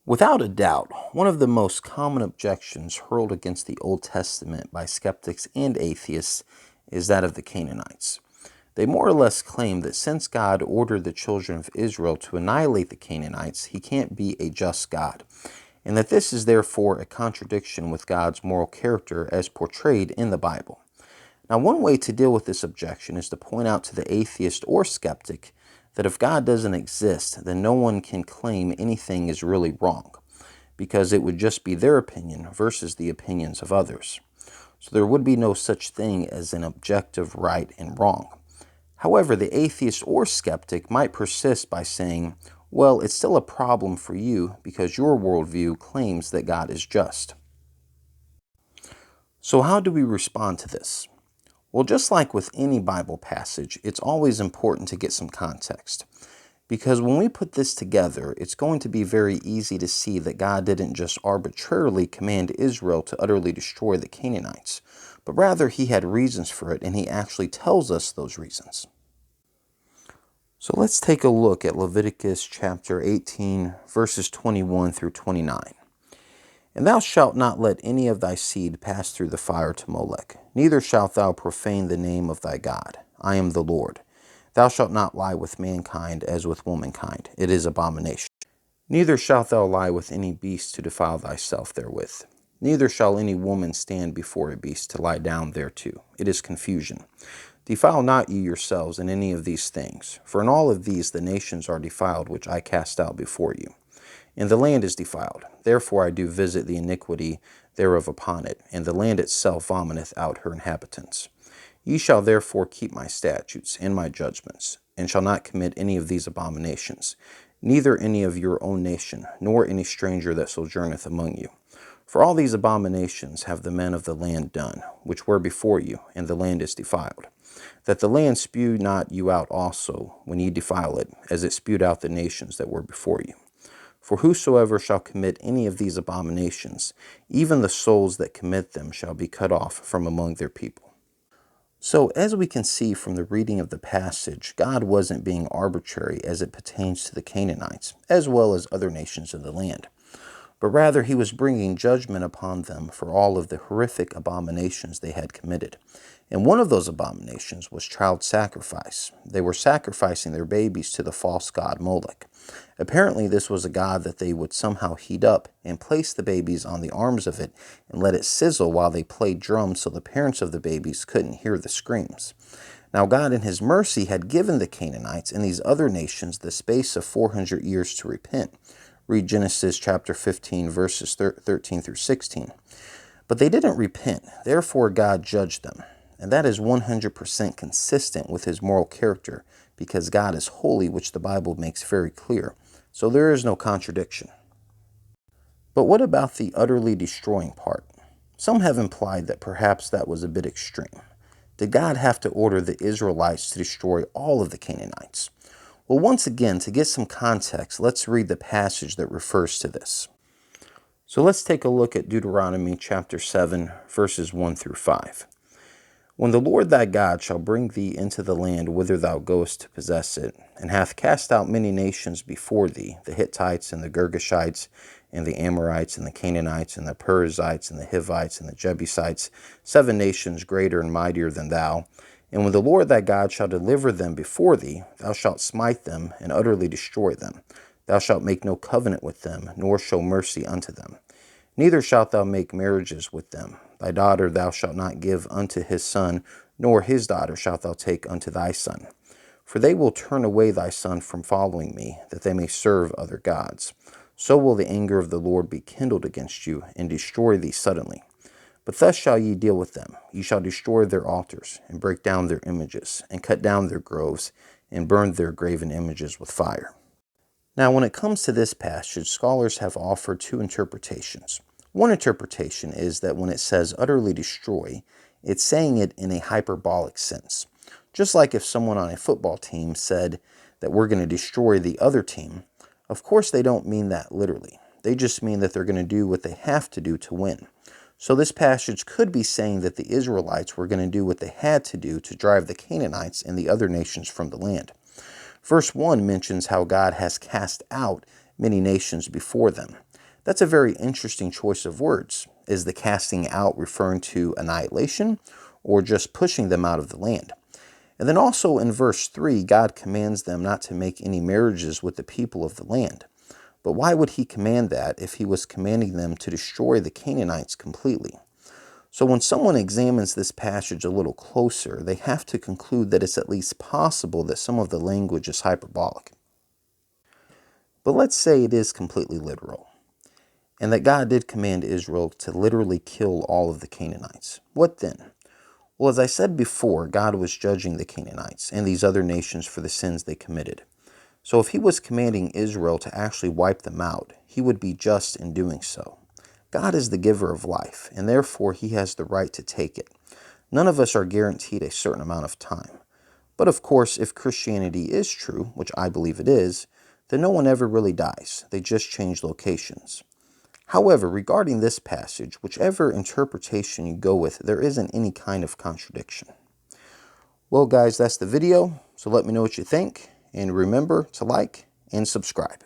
Without a doubt, one of the most common objections hurled against the Old Testament by skeptics and atheists is that of the Canaanites. They more or less claim that since God ordered the children of Israel to annihilate the Canaanites, he can't be a just God, and that this is therefore a contradiction with God's moral character as portrayed in the Bible. Now, one way to deal with this objection is to point out to the atheist or skeptic that if God doesn't exist, then no one can claim anything is really wrong, because it would just be their opinion versus the opinions of others. So there would be no such thing as an objective right and wrong. However, the atheist or skeptic might persist by saying, well, it's still a problem for you because your worldview claims that God is just. So how do we respond to this? Well, just like with any Bible passage, it's always important to get some context. Because when we put this together, it's going to be very easy to see that God didn't just arbitrarily command Israel to utterly destroy the Canaanites, but rather he had reasons for it, and he actually tells us those reasons. So let's take a look at Leviticus chapter 18, verses 21 through 29. And thou shalt not let any of thy seed pass through the fire to Molech, neither shalt thou profane the name of thy God. I am the Lord. Thou shalt not lie with mankind as with womankind. It is abomination. Neither shalt thou lie with any beast to defile thyself therewith. Neither shall any woman stand before a beast to lie down thereto. It is confusion. Defile not ye yourselves in any of these things, for in all of these the nations are defiled which I cast out before you. And the land is defiled. Therefore I do visit the iniquity thereof upon it, and the land itself vomiteth out her inhabitants. Ye shall therefore keep my statutes and my judgments, and shall not commit any of these abominations, neither any of your own nation, nor any stranger that sojourneth among you. For all these abominations have the men of the land done, which were before you, and the land is defiled. That the land spew not you out also, when ye defile it, as it spewed out the nations that were before you. For whosoever shall commit any of these abominations, even the souls that commit them shall be cut off from among their people. So, as we can see from the reading of the passage, God wasn't being arbitrary as it pertains to the Canaanites, as well as other nations of the land, but rather he was bringing judgment upon them for all of the horrific abominations they had committed. And one of those abominations was child sacrifice. They were sacrificing their babies to the false god Molech. Apparently, this was a god that they would somehow heat up and place the babies on the arms of it and let it sizzle while they played drums so the parents of the babies couldn't hear the screams. Now, God in his mercy had given the Canaanites and these other nations the space of 400 years to repent. Read Genesis chapter 15, verses 13 through 16. But they didn't repent. Therefore, God judged them. And that is 100% consistent with his moral character, because God is holy, which the Bible makes very clear. So there is no contradiction. But what about the utterly destroying part? Some have implied that perhaps that was a bit extreme. Did God have to order the Israelites to destroy all of the Canaanites? Well, once again, to get some context, let's read the passage that refers to this. So let's take a look at Deuteronomy chapter 7, verses 1 through 5. When the Lord thy God shall bring thee into the land whither thou goest to possess it, and hath cast out many nations before thee, the Hittites and the Girgashites, and the Amorites and the Canaanites and the Perizzites and the Hivites and the Jebusites, 7 nations greater and mightier than thou, and when the Lord thy God shall deliver them before thee, thou shalt smite them and utterly destroy them. Thou shalt make no covenant with them, nor show mercy unto them. Neither shalt thou make marriages with them. Thy daughter thou shalt not give unto his son, nor his daughter shalt thou take unto thy son. For they will turn away thy son from following me, that they may serve other gods. So will the anger of the Lord be kindled against you, and destroy thee suddenly. But thus shall ye deal with them. Ye shall destroy their altars, and break down their images, and cut down their groves, and burn their graven images with fire. Now, when it comes to this passage, scholars have offered 2 interpretations. One interpretation is that when it says utterly destroy, it's saying it in a hyperbolic sense. Just like if someone on a football team said that we're going to destroy the other team, of course they don't mean that literally. They just mean that they're going to do what they have to do to win. So this passage could be saying that the Israelites were going to do what they had to do to drive the Canaanites and the other nations from the land. Verse 1 mentions how God has cast out many nations before them. That's a very interesting choice of words. Is the casting out referring to annihilation or just pushing them out of the land? And then also in verse 3, God commands them not to make any marriages with the people of the land. But why would he command that if he was commanding them to destroy the Canaanites completely? So when someone examines this passage a little closer, they have to conclude that it's at least possible that some of the language is hyperbolic. But let's say it is completely literal, and that God did command Israel to literally kill all of the Canaanites. What then? Well, as I said before, God was judging the Canaanites and these other nations for the sins they committed. So if he was commanding Israel to actually wipe them out, he would be just in doing so. God is the giver of life, and therefore he has the right to take it. None of us are guaranteed a certain amount of time. But of course, if Christianity is true, which I believe it is, then no one ever really dies. They just change locations. However, regarding this passage, whichever interpretation you go with, there isn't any kind of contradiction. Well, guys, that's the video. So let me know what you think. And remember to like and subscribe.